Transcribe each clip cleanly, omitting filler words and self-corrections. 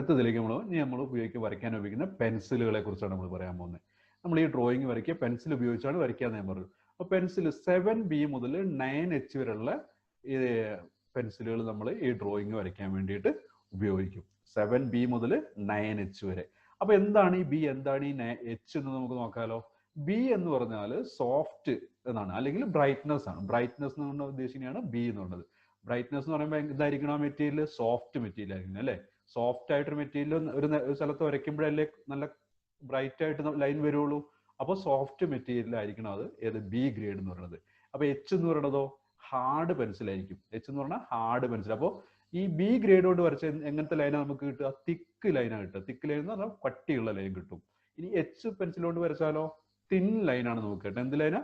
അടുത്തതിലേക്ക് നമ്മൾ വരയ്ക്കാൻ ഉപയോഗിക്കുന്ന പെൻസിലുകളെ കുറിച്ചാണ് നമ്മൾ പറയാൻ പോകുന്നത്. നമ്മൾ ഈ ഡ്രോയിങ് വരയ്ക്കുക പെൻസിൽ ഉപയോഗിച്ചാണ് വരയ്ക്കാന്ന് ഞാൻ പറഞ്ഞു. അപ്പോൾ പെൻസിൽ 7B മുതൽ 9H വരെയുള്ള ഈ പെൻസിലുകൾ നമ്മൾ ഈ ഡ്രോയിങ് വരയ്ക്കാൻ വേണ്ടിയിട്ട് ഉപയോഗിക്കും. 7B മുതൽ 9H വരെ. അപ്പോൾ എന്താണ് ഈ ബി, എന്താണ് ഈ H എന്ന് നമുക്ക് നോക്കാമല്ലോ. ബി എന്ന് പറഞ്ഞാൽ സോഫ്റ്റ് എന്നാണ്, അല്ലെങ്കിൽ ബ്രൈറ്റ്നസ് ആണ്. ബ്രൈറ്റ്നസ് എന്ന് ഉദ്ദേശിക്കുന്നതാണ് ബി എന്ന് പറയുന്നത്. ബ്രൈറ്റ്നസ് എന്ന് പറയുമ്പോൾ എന്തായിരിക്കണം? ആ മെറ്റീരിയൽ സോഫ്റ്റ് മെറ്റീരിയൽ ആയിരിക്കണം അല്ലേ. സോഫ്റ്റ് ആയിട്ടൊരു മെറ്റീരിയൽ ഒരു സ്ഥലത്ത് വരയ്ക്കുമ്പോഴല്ലേ നല്ല ബ്രൈറ്റ് ആയിട്ട് ലൈൻ വരുള്ളൂ. അപ്പോൾ സോഫ്റ്റ് മെറ്റീരിയൽ ആയിരിക്കണം അത് ഏത് ബി ഗ്രേഡ് എന്ന് പറയുന്നത്. അപ്പോൾ എച്ച് എന്ന് പറയുന്നതോ ഹാർഡ് പെൻസിൽ ആയിരിക്കും. എച്ച് എന്ന് പറഞ്ഞാൽ ഹാർഡ് പെൻസിൽ. അപ്പോൾ ഈ ബി ഗ്രേഡ് കൊണ്ട് വരച്ച എങ്ങനത്തെ ലൈനാണ് നമുക്ക് കിട്ടുക? തിക്ക് ലൈനാണ് കിട്ടുക. തിക്ക് ലൈൻ എന്ന് പറഞ്ഞാൽ കട്ടിയുള്ള ലൈൻ കിട്ടും. ഇനി എച്ച് പെൻസിൽ കൊണ്ട് വരച്ചാലോ തിൻ ലൈനാണ് നമുക്ക് കിട്ടുക. എന്ത് ലൈനാ?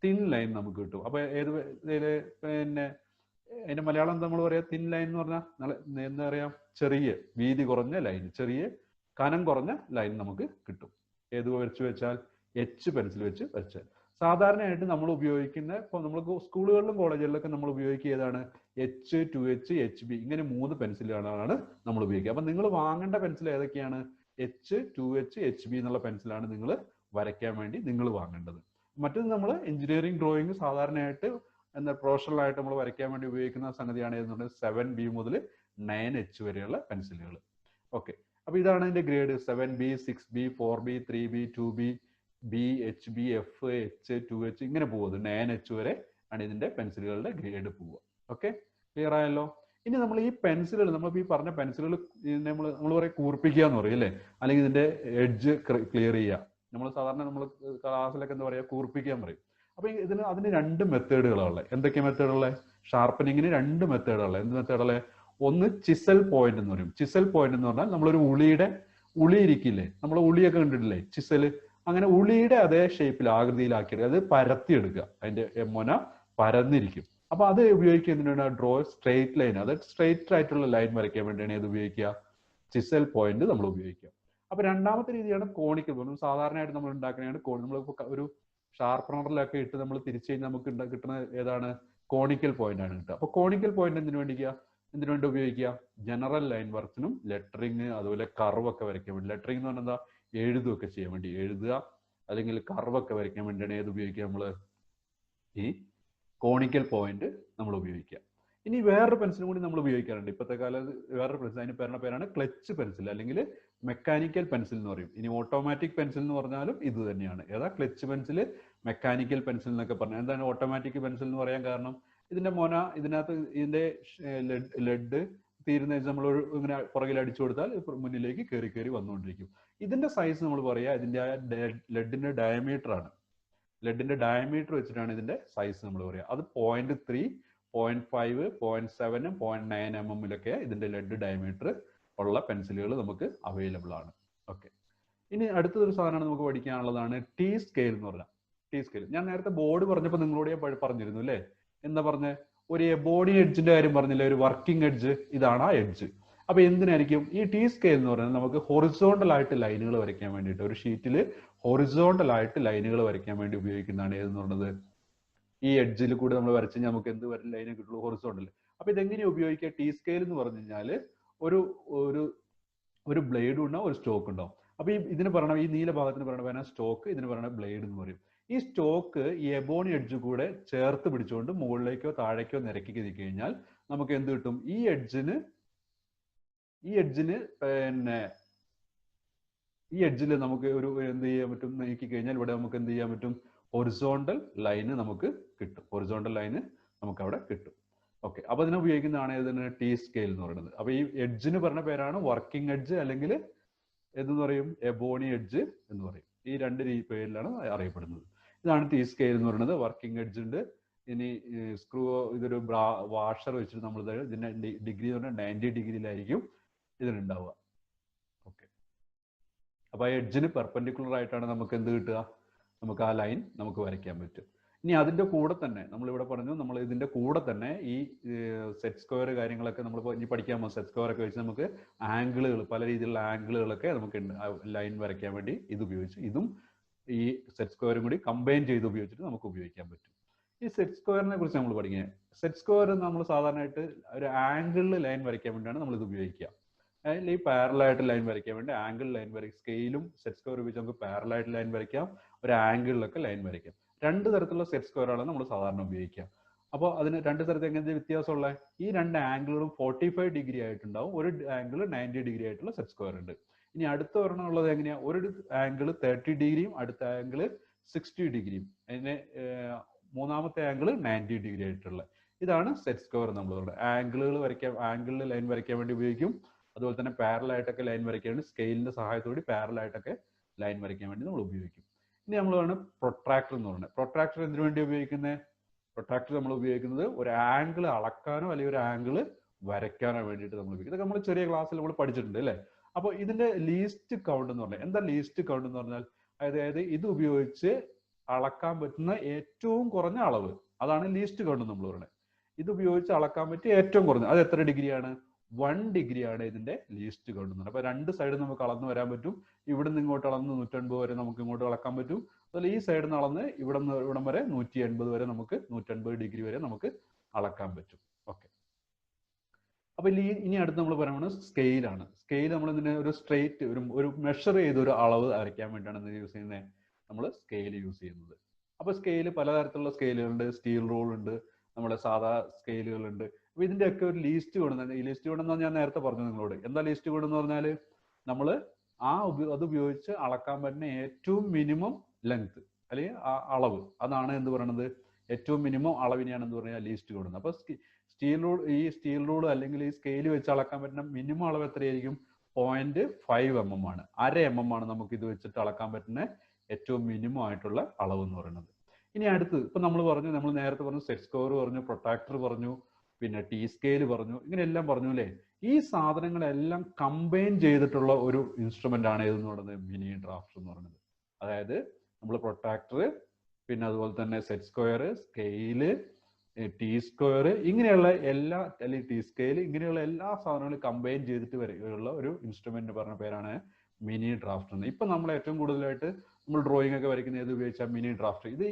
തിൻ ലൈൻ നമുക്ക് കിട്ടും. അപ്പോൾ പിന്നെ അതിന്റെ മലയാളം നമ്മൾ പറയാ തിൻ ലൈൻ എന്ന് പറഞ്ഞാൽ എന്താ പറയാ, ചെറിയ വീതി കുറഞ്ഞ ലൈൻ, ചെറിയ കനം കുറഞ്ഞ ലൈൻ നമുക്ക് കിട്ടും. ഏത് വരച്ചു വെച്ചാൽ? എച്ച് പെൻസിൽ വെച്ച് വരച്ചാൽ. സാധാരണയായിട്ട് നമ്മൾ ഉപയോഗിക്കുന്ന, ഇപ്പോൾ നമ്മൾ സ്കൂളുകളിലും കോളേജുകളിലൊക്കെ നമ്മൾ ഉപയോഗിക്കുക ഏതാണ്? H, 2H, HB ഇങ്ങനെ 3 പെൻസിലുകളാണ് നമ്മൾ ഉപയോഗിക്കുക. അപ്പം നിങ്ങൾ വാങ്ങേണ്ട പെൻസിൽ ഏതൊക്കെയാണ്? H, 2H, HB എന്നുള്ള പെൻസിലാണ് നിങ്ങൾ വരയ്ക്കാൻ വേണ്ടി നിങ്ങൾ വാങ്ങേണ്ടത്. മറ്റത് നമ്മൾ എഞ്ചിനീയറിംഗ് ഡ്രോയിങ് സാധാരണയായിട്ട് പ്രൊഫഷണൽ ആയിട്ട് നമ്മൾ വരയ്ക്കാൻ വേണ്ടി ഉപയോഗിക്കുന്ന സംഗതിയാണ് ഏതെന്നുള്ളത് 7B മുതൽ 9H വരെയുള്ള പെൻസിലുകൾ. ഓക്കെ, അപ്പൊ ഇതാണ് ഇതിന്റെ grade. 7B, 6B, 4B, 3B, 2B, B, HB, F, H, 2H ഇങ്ങനെ പോകുന്നത് 9H വരെ ആണ് ഇതിന്റെ പെൻസിലുകളുടെ ഗ്രേഡ് പോവുക. ഓക്കെ, ക്ലിയർ ആയല്ലോ. ഇനി നമ്മൾ ഈ പെൻസിലുകൾ, നമ്മൾ ഈ പറഞ്ഞ പെൻസിലുകൾ നമ്മൾ പറയും കൂർപ്പിക്കുക എന്ന് പറയും അല്ലേ, അല്ലെങ്കിൽ ഇതിന്റെ എഡ്ജ് ക്ലിയർ ചെയ്യുക. നമ്മൾ സാധാരണ നമ്മൾ ക്ലാസ്സിലൊക്കെ എന്താ പറയുക, കൂർപ്പിക്കാൻ പറയും. അപ്പൊ അതിന് 2 മെത്തേഡുകളുള്ളത്. എന്തൊക്കെ മെത്തേഡുള്ളത്? ഷാർപ്പനിങ്ങിന് 2 മെത്തേഡുള്ളത്. എന്ത് മെത്തേഡുള്ളത്? ഒന്ന് ചിസൽ പോയിന്റ് എന്ന് പറയും. ചിസൽ പോയിന്റ് എന്ന് പറഞ്ഞാൽ നമ്മളൊരു ഉളി ഇരിക്കില്ലേ, നമ്മൾ ഉളിയൊക്കെ കണ്ടിട്ടില്ലേ, ചിസല്, അങ്ങനെ ഉളിയുടെ അതേ ഷേപ്പിൽ ആകൃതിയിലാക്കിയിട്ട് അത് പരത്തിയെടുക്കുക. അതിന്റെ മൊന പരന്നിരിക്കും. അപ്പൊ അത് ഉപയോഗിക്കുന്നതിനാണ് ഡ്രോ സ്ട്രെയിറ്റ് ലൈൻ. അത് സ്ട്രെയിറ്റ് ആയിട്ടുള്ള ലൈൻ വരയ്ക്കാൻ വേണ്ടിയാണ് ഇത് ഉപയോഗിക്കുക, ചിസൽ പോയിന്റ് നമ്മൾ ഉപയോഗിക്കുക. അപ്പൊ രണ്ടാമത്തെ രീതിയാണ് കോണിക്കൽ പോയിന്റ്. സാധാരണയായിട്ട് നമ്മൾ ഉണ്ടാക്കുന്നതാണ് നമ്മളിപ്പോ ഒരു ഷാർപ്പണറിലൊക്കെ ഇട്ട് നമ്മൾ തിരിച്ചു കഴിഞ്ഞാൽ നമുക്ക് കിട്ടുന്ന ഏതാണ്? കോണിക്കൽ പോയിന്റ് ആണ് കിട്ടുക. അപ്പൊ കോണിക്കൽ പോയിന്റ് എന്തിനു വേണ്ടി ഉപയോഗിക്കുക? ജനറൽ ലൈൻ വർക്കിനും ലെറ്ററിങ് അതുപോലെ കർവ് ഒക്കെ വരയ്ക്കാൻ വേണ്ടി. ലെറ്ററിങ് എന്ന് പറഞ്ഞാൽ എന്താ? എഴുതുകയൊക്കെ ചെയ്യാൻ വേണ്ടി, എഴുതുക അല്ലെങ്കിൽ കർവ് ഒക്കെ വരയ്ക്കാൻ വേണ്ടിയാണ് ഏത് ഉപയോഗിക്കുക? നമ്മൾ ഈ കോണിക്കൽ പോയിന്റ് നമ്മൾ ഉപയോഗിക്കുക. ഇനി വേറൊരു പെൻസിലും കൂടി നമ്മൾ ഉപയോഗിക്കാറുണ്ട് ഇപ്പോഴത്തെ കാലത്ത്. വേറൊരു പെൻസിൽ, അതിന്റെ പേരാണ് ക്ലച്ച് പെൻസിൽ അല്ലെങ്കിൽ മെക്കാനിക്കൽ പെൻസിൽ എന്ന് പറയും. ഇനി ഓട്ടോമാറ്റിക് പെൻസിൽ എന്ന് പറഞ്ഞാലും ഇത് തന്നെയാണ്. ഏതാ? ക്ലച്ച് പെൻസിൽ, മെക്കാനിക്കൽ പെൻസിൽ എന്നൊക്കെ പറഞ്ഞാൽ. എന്താണ് ഓട്ടോമാറ്റിക് പെൻസിൽ എന്ന് പറയാൻ കാരണം? ഇതിന്റെ മൊന, ഇതിനകത്ത് ഇതിന്റെ ലെഡ് തീരുന്ന നമ്മൾ ഇങ്ങനെ പുറകിൽ അടിച്ചു കൊടുത്താൽ മുന്നിലേക്ക് കയറി വന്നുകൊണ്ടിരിക്കും. ഇതിന്റെ സൈസ് നമ്മൾ പറയാ ഇതിന്റെ ലെഡിന്റെ ഡയമീറ്റർ ആണ്. ലെഡിന്റെ ഡയമീറ്റർ വെച്ചിട്ടാണ് ഇതിന്റെ സൈസ് നമ്മൾ പറയുക. അത് 0.3, 0.5, 0.7, 0.9 mm ഇതിന്റെ ലെഡ് ഡയമീറ്റർ ഉള്ള പെൻസിലുകൾ നമുക്ക് അവൈലബിൾ ആണ്. ഓക്കെ, ഇനി അടുത്തൊരു സാധനമാണ് നമുക്ക് പഠിക്കാനുള്ളതാണ് ടി സ്കെയിൽ എന്ന് പറഞ്ഞാൽ. ടി സ്കെയിൽ ഞാൻ നേരത്തെ ബോർഡ് പറഞ്ഞപ്പോൾ നിങ്ങളോട് ഞാൻ പറഞ്ഞിരുന്നു അല്ലേ? എന്താ പറഞ്ഞത്? ഒരു ബോഡി എഡ്ജിന്റെ കാര്യം പറഞ്ഞില്ലേ, ഒരു വർക്കിംഗ് എഡ്ജ്. ഇതാണ് ആ എഡ്ജ്. അപ്പൊ എന്തിനായിരിക്കും ഈ ടി സ്കെയിൽ എന്ന് പറയുന്നത്? നമുക്ക് ഹൊറിസോണ്ടൽ ആയിട്ട് ലൈനുകൾ വരയ്ക്കാൻ വേണ്ടിയിട്ട്, ഒരു ഷീറ്റിൽ ഹൊറിസോണ്ടൽ ആയിട്ട് ലൈനുകൾ വരയ്ക്കാൻ വേണ്ടി ഉപയോഗിക്കുന്നതാണ് ഏതെന്ന് പറയുന്നത്? ഈ എഡ്ജിൽ കൂടി നമ്മൾ വരച്ച് കഴിഞ്ഞാൽ നമുക്ക് എന്ത് ലൈനെ കിട്ടുള്ളൂ? ഹൊറിസോണ്ടൽ. അപ്പൊ ഇതെങ്ങനെ ഉപയോഗിക്കുക? ടി സ്കെയിൽ എന്ന് പറഞ്ഞു കഴിഞ്ഞാൽ ഒരു ബ്ലേഡ് ഉണ്ടാവും, ഒരു സ്റ്റോക്ക് ഉണ്ടാവും. അപ്പൊ ഇതിന് പറയണം, ഈ നീല ഭാഗത്തിന് പറയണ സ്റ്റോക്ക്, ഇതിന് പറയണ ബ്ലേഡ് എന്ന് പറയും. ഈ സ്റ്റോക്ക് ഈ എബോണി എഡ്ജ് കൂടെ ചേർത്ത് പിടിച്ചുകൊണ്ട് മുകളിലേക്കോ താഴേക്കോ നിരക്കി കഴിഞ്ഞാൽ നമുക്ക് എന്ത് കിട്ടും? ഈ എഡ്ജിന് ഈ എഡ്ജിൽ നമുക്ക് എന്ത് ചെയ്യാൻ പറ്റും? നീക്കി കഴിഞ്ഞാൽ ഇവിടെ നമുക്ക് എന്ത് ചെയ്യാൻ പറ്റും? ഹൊറിസോണ്ടൽ ലൈന് നമുക്ക് കിട്ടും. ഹൊറിസോണ്ടൽ ലൈന് നമുക്ക് അവിടെ കിട്ടും. ഓക്കെ, അപ്പൊ അതിനെ ഉപയോഗിക്കുന്നതാണ് ഇതിന് ടി സ്കെയിൽ എന്ന് പറയുന്നത്. അപ്പൊ ഈ എഡ്ജിന് പറഞ്ഞ പേരാണ് വർക്കിംഗ് എഡ്ജ്, അല്ലെങ്കിൽ എന്തെന്ന് പറയും? എബോണി എഡ്ജ് എന്ന് പറയും. ഈ 2 പേരിലാണ് അറിയപ്പെടുന്നത്. ഇതാണ് ടി സ്കെയിൽ എന്ന് പറയുന്നത്. വർക്കിംഗ് എഡ്ജ് ഉണ്ട്. ഇനി സ്ക്രൂ, ഇതൊരു വാഷർ വെച്ചിട്ട് നമ്മൾ ഇതിന്റെ ഡിഗ്രി എന്ന് പറഞ്ഞാൽ 90 ഡിഗ്രിയിലായിരിക്കും ഇതിനുണ്ടാവുക. ഓക്കെ, അപ്പൊ ആ എഡ്ജിന് പെർപെൻഡിക്കുലർ ആയിട്ടാണ് നമുക്ക് എന്ത് കിട്ടുക? നമുക്ക് ആ ലൈൻ നമുക്ക് വരയ്ക്കാൻ പറ്റും. ഇനി അതിന്റെ കൂടെ തന്നെ നമ്മളിവിടെ പറഞ്ഞു, നമ്മൾ ഇതിന്റെ കൂടെ തന്നെ ഈ സെറ്റ് സ്ക്വയർ കാര്യങ്ങളൊക്കെ നമ്മളിപ്പോൾ ഇനി പഠിക്കാൻ പോകും. സെറ്റ് സ്ക്വയർ ഒക്കെ വെച്ച് നമുക്ക് ആംഗിളുകൾ, പല രീതിയിലുള്ള ആംഗിളുകളൊക്കെ നമുക്ക് ലൈൻ വരയ്ക്കാൻ വേണ്ടി ഇത് ഉപയോഗിച്ച്, ഇതും ഈ സെറ്റ് സ്ക്വയറും കൂടി കമ്പൈൻ ചെയ്ത് ഉപയോഗിച്ചിട്ട് നമുക്ക് ഉപയോഗിക്കാൻ പറ്റും. ഈ സെറ്റ് സ്ക്വയറിനെ കുറിച്ച് നമ്മൾ പഠിക്കുന്നത്. സെറ്റ് സ്ക്വയർ നമ്മൾ സാധാരണയായിട്ട് ഒരു ആംഗിളിൽ ലൈൻ വരയ്ക്കാൻ വേണ്ടിയാണ് നമ്മൾ ഇത് ഉപയോഗിക്കുക. അതിൽ ഈ പാരലായിട്ട് ലൈൻ വരയ്ക്കാൻ വേണ്ടി ആംഗിൾ ലൈൻ വരയ്ക്കും. സ്കെയിലും സെറ്റ് സ്ക്വയർ ഉപയോഗിച്ച് നമുക്ക് പാരലായിട്ട് ലൈൻ വരയ്ക്കാം, ഒരു ആംഗിളിലൊക്കെ ലൈൻ വരയ്ക്കാം. രണ്ട് തരത്തിലുള്ള സെറ്റ് സ്ക്വയറാണ് നമ്മൾ സാധാരണ ഉപയോഗിക്കുക. അപ്പോൾ അതിന് രണ്ട് തരത്തിൽ എങ്ങനത്തെ വ്യത്യാസമുള്ള ഈ രണ്ട് ആംഗിളുകളും 45 ഡിഗ്രി ആയിട്ടുണ്ടാവും, ഒരു ആംഗിൾ 90 ഡിഗ്രി ആയിട്ടുള്ള സെറ്റ് സ്ക്വയർ ഉണ്ട്. ഇനി അടുത്ത ഒരെണ്ണം ഉള്ളത് എങ്ങനെയാ, ഒരു ആംഗിൾ 30 ഡിഗ്രിയും അടുത്ത ആംഗിൾ 60 ഡിഗ്രിയും, അതിന് മൂന്നാമത്തെ ആംഗിൾ 90 ഡിഗ്രി ആയിട്ടുള്ള ഇതാണ് സെറ്റ് സ്ക്വയർ. നമ്മൾ ആംഗിളുകൾ വരയ്ക്കാൻ, ആംഗിളിൽ ലൈൻ വരയ്ക്കാൻ വേണ്ടി ഉപയോഗിക്കും. അതുപോലെ തന്നെ പാരലായിട്ടൊക്കെ ലൈൻ വരയ്ക്കാൻ വേണ്ടി സ്കെയിലിന്റെ സഹായത്തോടെ പാരലായിട്ടൊക്കെ ലൈൻ വരയ്ക്കാൻ വേണ്ടി നമ്മൾ ഉപയോഗിക്കും. ഇനി നമ്മൾ പറയുന്നത് പ്രൊട്രാക്ടർ എന്ന് പറയുന്നത്. പ്രൊട്രാക്ടർ എന്തിനു വേണ്ടി ഉപയോഗിക്കുന്നത്? പ്രൊട്രാക്ടർ നമ്മൾ ഉപയോഗിക്കുന്നത് ഒരു ആംഗിൾ അളക്കാനോ അല്ലെങ്കിൽ ഒരു ആംഗിൾ വരയ്ക്കാനോ വേണ്ടിയിട്ട് നമ്മൾ ഉപയോഗിക്കും. ഇതൊക്കെ നമ്മൾ ചെറിയ ക്ലാസ്സിൽ നമ്മൾ പഠിച്ചിട്ടുണ്ട് അല്ലേ? അപ്പോൾ ഇതിന്റെ ലീസ്റ്റ് കൗണ്ട് എന്ന് പറഞ്ഞാൽ എന്താ? ലീസ്റ്റ് കൗണ്ട് എന്ന് പറഞ്ഞാൽ അതായത് ഇത് ഉപയോഗിച്ച് അളക്കാൻ പറ്റുന്ന ഏറ്റവും കുറഞ്ഞ അളവ്, അതാണ് ലീസ്റ്റ് കൗണ്ട് നമ്മൾ പറയുന്നത്. ഇത് ഉപയോഗിച്ച് അളക്കാൻ പറ്റിയ ഏറ്റവും കുറഞ്ഞ, അത് എത്ര ഡിഗ്രിയാണ്? 1 ഡിഗ്രിയാണ് ഇതിന്റെ ലീസ്റ്റ് കൗണ്ട് എന്ന് പറയുന്നത്. അപ്പൊ രണ്ട് സൈഡ് നമുക്ക് അളന്ന് വരാൻ പറ്റും. ഇവിടുന്ന് ഇങ്ങോട്ട് അളന്ന് 180 വരെ നമുക്ക് ഇങ്ങോട്ട് അളക്കാൻ പറ്റും. അതുപോലെ ഈ സൈഡിൽ നിന്ന് അളന്ന് ഇവിടം വരെ 180 വരെ നമുക്ക് 180 ഡിഗ്രി വരെ നമുക്ക് അളക്കാൻ പറ്റും. ഓക്കെ. അപ്പൊ ഇനി അടുത്ത് നമ്മൾ പറയുന്നത് സ്കെയിലാണ്. സ്കെയിൽ നമ്മൾ ഇതിനെ ഒരു സ്ട്രെയിറ്റ് ഒരു മെഷർ ചെയ്ത ഒരു അളവ് വരയ്ക്കാൻ വേണ്ടിയാണ് യൂസ് ചെയ്യുന്നത്, നമ്മൾ സ്കെയിൽ യൂസ് ചെയ്യുന്നത്. അപ്പൊ സ്കെയിൽ പലതരത്തിലുള്ള സ്കെയിലുകളുണ്ട്. സ്റ്റീൽ റൂൾ ഉണ്ട്, നമ്മുടെ സാധാ സ്കെയിലുകളുണ്ട്. അപ്പൊ ഇതിന്റെയൊക്കെ ഒരു ലീസ്റ്റ് കൊടുക്കുന്നത്, ഈ ലീസ്റ്റ് കൊടുക്കുന്ന ഞാൻ നേരത്തെ പറഞ്ഞു നിങ്ങളോട്. എന്താ ലീസ്റ്റ് കൊടുന്ന് പറഞ്ഞാൽ നമ്മൾ അത് ഉപയോഗിച്ച് അളക്കാൻ പറ്റുന്ന ഏറ്റവും മിനിമം ലെങ്ത് അല്ലെങ്കിൽ അളവ്, അതാണ് എന്ത് പറയുന്നത്, ഏറ്റവും മിനിമം അളവിനെയാണ് എന്ത് പറയുക ലീസ്റ്റ് കൊടുക്കുന്നത്. അപ്പൊ സ്റ്റീൽ റൂൾ അല്ലെങ്കിൽ ഈ സ്കെയിൽ വെച്ച് അളക്കാൻ പറ്റുന്ന മിനിമം അളവ് എത്രയായിരിക്കും? 0.5 mm ആണ്. 1/2 mm ആണ് നമുക്ക് ഇത് വെച്ചിട്ട് അളക്കാൻ പറ്റുന്ന ഏറ്റവും മിനിമം ആയിട്ടുള്ള അളവ് എന്ന് പറയുന്നത്. ഇനി അടുത്ത് ഇപ്പൊ നമ്മൾ പറഞ്ഞു, നമ്മൾ നേരത്തെ പറഞ്ഞു സെറ്റ് സ്ക്വയർ പറഞ്ഞു, പ്രൊട്രാക്ടർ പറഞ്ഞു, പിന്നെ ടി സ്കെയിൽ പറഞ്ഞു, ഇങ്ങനെയെല്ലാം പറഞ്ഞു അല്ലേ? ഈ സാധനങ്ങളെല്ലാം കമ്പൈൻ ചെയ്തിട്ടുള്ള ഒരു ഇൻസ്ട്രുമെന്റ് ആണ് ഏതെന്ന് പറയുന്നത് മിനി ഡ്രാഫ്റ്റർ എന്ന് പറയുന്നത്. അതായത് നമ്മൾ പ്രൊട്രാക്ടർ, പിന്നെ അതുപോലെ തന്നെ set square, scale, T square, ഇങ്ങനെയുള്ള എല്ലാ, അല്ലെങ്കിൽ ടി സ്കെയിൽ, ഇങ്ങനെയുള്ള എല്ലാ സാധനങ്ങളും കമ്പൈൻ ചെയ്തിട്ട് വരെയുള്ള ഒരു ഇൻസ്ട്രുമെന്റ് പറഞ്ഞ പേരാണ് മിനി ഡ്രാഫ്റ്റർ എന്ന്. ഇപ്പൊ നമ്മൾ ഏറ്റവും കൂടുതലായിട്ട് നമ്മൾ ഡ്രോയിങ് ഒക്കെ വരയ്ക്കുന്ന ഏത് ഉപയോഗിച്ചാൽ മിനി ഡ്രാഫ്റ്റർ. ഇത്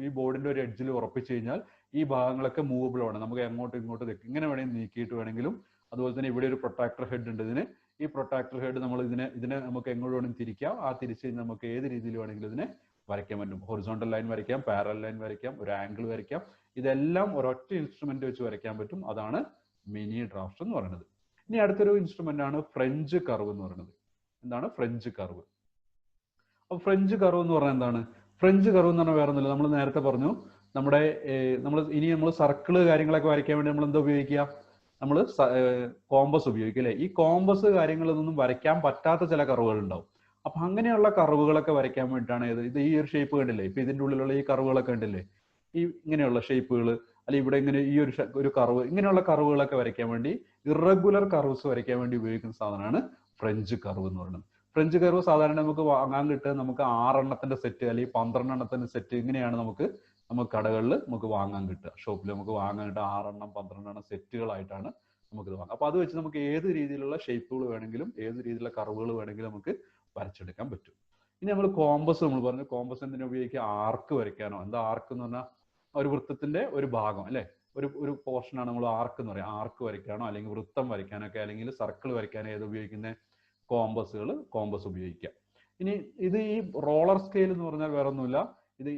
ഈ ബോർഡിന്റെ ഒരു എഡ്ജിൽ ഉറപ്പിച്ച് കഴിഞ്ഞാൽ ഈ ഭാഗങ്ങളൊക്കെ മൂവബിൾ ആണ്, നമുക്ക് എങ്ങോട്ടും ഇങ്ങോട്ടും ഇങ്ങനെ വേണമെങ്കിൽ നീക്കിയിട്ട് വേണമെങ്കിലും. അതുപോലെ തന്നെ ഇവിടെ ഒരു പ്രൊട്രാക്ടർ ഹെഡ് ഉണ്ട് ഇതിന്. ഈ പ്രൊട്രാക്ടർ ഹെഡ് നമ്മൾ ഇതിനെ നമുക്ക് എങ്ങോട്ട് വേണമെങ്കിൽ തിരിക്കാം. ആ തിരിച്ച് നമുക്ക് ഏത് രീതിയിൽ വേണമെങ്കിലും ഇതിനെ വരയ്ക്കാൻ പറ്റും. ഹൊറിസോണ്ടൽ ലൈൻ വരയ്ക്കാം, പാരലൽ ലൈൻ വരയ്ക്കാം, ഒരു ആംഗിൾ വരയ്ക്കാം. ഇതെല്ലാം ഒരൊറ്റ ഇൻസ്ട്രുമെന്റ് വെച്ച് വരയ്ക്കാൻ പറ്റും. അതാണ് മിനി ഡ്രാഫ്റ്റർ എന്ന് പറയുന്നത്. ഇനി അടുത്തൊരു ഇൻസ്ട്രുമെന്റ് ആണ് ഫ്രഞ്ച് കർവ് എന്ന് പറയുന്നത്. എന്താണ് ഫ്രഞ്ച് കർവ്? അപ്പൊ ഫ്രഞ്ച് കർവ് എന്ന് പറഞ്ഞാൽ എന്താണ്? ഫ്രഞ്ച് കർവ് എന്ന് പറഞ്ഞാൽ വേറെ ഒന്നുമില്ല. നമ്മൾ നേരത്തെ പറഞ്ഞു, നമ്മൾ സർക്കിള് കാര്യങ്ങളൊക്കെ വരയ്ക്കാൻ വേണ്ടി നമ്മൾ എന്താ ഉപയോഗിക്കുക? നമ്മൾ കോമ്പസ് ഉപയോഗിക്കും അല്ലെ? ഈ കോമ്പസ് കാര്യങ്ങളൊന്നും വരയ്ക്കാൻ പറ്റാത്ത ചില കർവുകൾ ഉണ്ടാവും. അപ്പൊ അങ്ങനെയുള്ള കർവുകളൊക്കെ വരയ്ക്കാൻ വേണ്ടിയിട്ടാണ് ഇത് ഈ ഒരു ഷേപ്പ് കണ്ടില്ലേ? ഇപ്പൊ ഇതിന്റെ ഉള്ളിലുള്ള ഈ കർവുകളൊക്കെ കണ്ടില്ലേ? ഈ ഇങ്ങനെയുള്ള ഷേപ്പുകൾ, അല്ലെങ്കിൽ ഇവിടെ ഇങ്ങനെ ഈ ഒരു കർവ്, ഇങ്ങനെയുള്ള കർവുകളൊക്കെ വരയ്ക്കാൻ വേണ്ടി, ഇറഗുലർ കർവ്സ് വരയ്ക്കാൻ വേണ്ടി ഉപയോഗിക്കുന്ന സാധനമാണ് ഫ്രഞ്ച് കർവ് എന്ന് പറയുന്നത്. ഫ്രഞ്ച് കർവ് സാധാരണ നമുക്ക് വാങ്ങാൻ കിട്ടുക നമുക്ക് 6 എണ്ണത്തിന്റെ സെറ്റ് അല്ലെങ്കിൽ 12 എണ്ണത്തിന്റെ സെറ്റ്, ഇങ്ങനെയാണ് നമുക്ക് കടകളിൽ നമുക്ക് വാങ്ങാൻ കിട്ടുക. ഷോപ്പിൽ നമുക്ക് വാങ്ങാൻ കിട്ടുക 6 എണ്ണം 12 എണ്ണം സെറ്റുകളായിട്ടാണ് നമുക്കിത് വാങ്ങാം. അപ്പൊ അത് വെച്ച് നമുക്ക് ഏത് രീതിയിലുള്ള ഷേപ്പുകൾ വേണമെങ്കിലും, ഏത് രീതിയിലുള്ള കർവുകൾ വേണമെങ്കിലും നമുക്ക് വരച്ചെടുക്കാൻ പറ്റും. ഇനി നമ്മൾ കോമ്പസ് നമ്മൾ പറഞ്ഞു. കോമ്പസ് എന്തിനാ ഉപയോഗിക്കുക? ആർക്ക് വരയ്ക്കാനോ. എന്താ ആർക്ക് എന്ന് പറഞ്ഞാൽ ഒരു വൃത്തത്തിന്റെ ഒരു ഭാഗം അല്ലെ, ഒരു പോർഷനാണ് നമ്മൾ ആർക്ക് എന്ന് പറയുക. ആർക്ക് വരയ്ക്കാനോ അല്ലെങ്കിൽ വൃത്തം വരയ്ക്കാനൊക്കെ അല്ലെങ്കിൽ സർക്കിൾ വരയ്ക്കാനോ ഏത് ഉപയോഗിക്കുന്ന കോമ്പസ് ഉപയോഗിക്കാം. ഇനി ഇത് ഈ റോളർ സ്കെയിൽ എന്ന് പറഞ്ഞാൽ വേറെ ഒന്നുമില്ല,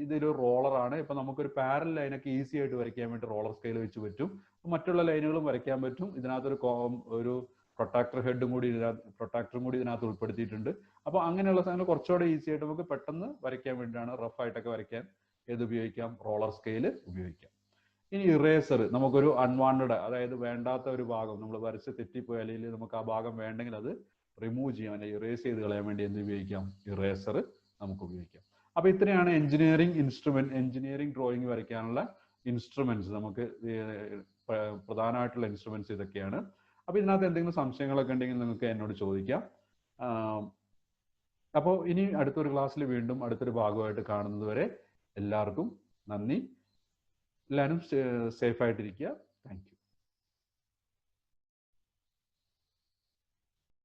ഇതൊരു റോളറാണ്. ഇപ്പൊ നമുക്കൊരു പാരൽ ലൈനൊക്കെ ഈസി ആയിട്ട് വരയ്ക്കാൻ വേണ്ടി റോളർ സ്കെയിൽ വെച്ച് പറ്റും. മറ്റുള്ള ലൈനുകളും വരയ്ക്കാൻ പറ്റും. ഇതിനകത്തൊരു പ്രൊട്രാക്ടർ ഹെഡും കൂടി ഇതിനകത്ത് ഉൾപ്പെടുത്തിയിട്ടുണ്ട്. അപ്പൊ അങ്ങനെയുള്ള സാധനങ്ങൾ കുറച്ചുകൂടെ ഈസി ആയിട്ട് നമുക്ക് പെട്ടെന്ന് വരയ്ക്കാൻ വേണ്ടിയാണ്, റഫ് ആയിട്ടൊക്കെ വരയ്ക്കാൻ ഏത് ഉപയോഗിക്കാം? റോളർ സ്കെയിൽ ഉപയോഗിക്കാം. ഇനി ഇറേസർ, നമുക്കൊരു അൺവാണ്ടഡ്, അതായത് വേണ്ടാത്ത ഒരു ഭാഗം നമ്മൾ വരച്ച് തെറ്റിപ്പോയി അല്ലെങ്കിൽ നമുക്ക് ആ ഭാഗം വേണ്ടെങ്കിൽ അത് റിമൂവ് ചെയ്യാൻ അല്ലെങ്കിൽ ഇറേസ് ചെയ്ത് കളയാൻ വേണ്ടി എന്ത് ഉപയോഗിക്കാം? ഇറേസർ നമുക്ക് ഉപയോഗിക്കാം. അപ്പൊ ഇത്രയാണ് എഞ്ചിനീയറിംഗ് ഡ്രോയിങ് വരയ്ക്കാനുള്ള ഇൻസ്ട്രുമെന്റ്സ്. നമുക്ക് പ്രധാനമായിട്ടുള്ള ഇൻസ്ട്രുമെന്റ്സ് ഇതൊക്കെയാണ്. അപ്പൊ ഇതിനകത്ത് എന്തെങ്കിലും സംശയങ്ങളൊക്കെ ഉണ്ടെങ്കിൽ നിങ്ങൾക്ക് എന്നോട് ചോദിക്കാം. അപ്പോൾ ഇനി അടുത്തൊരു ക്ലാസ്സിൽ വീണ്ടും അടുത്തൊരു ഭാഗമായിട്ട് കാണുന്നത് വരെ എല്ലാവർക്കും നന്ദി. എല്ലാവരും സേഫ് ആയിട്ടിരിക്കുക. Thank you.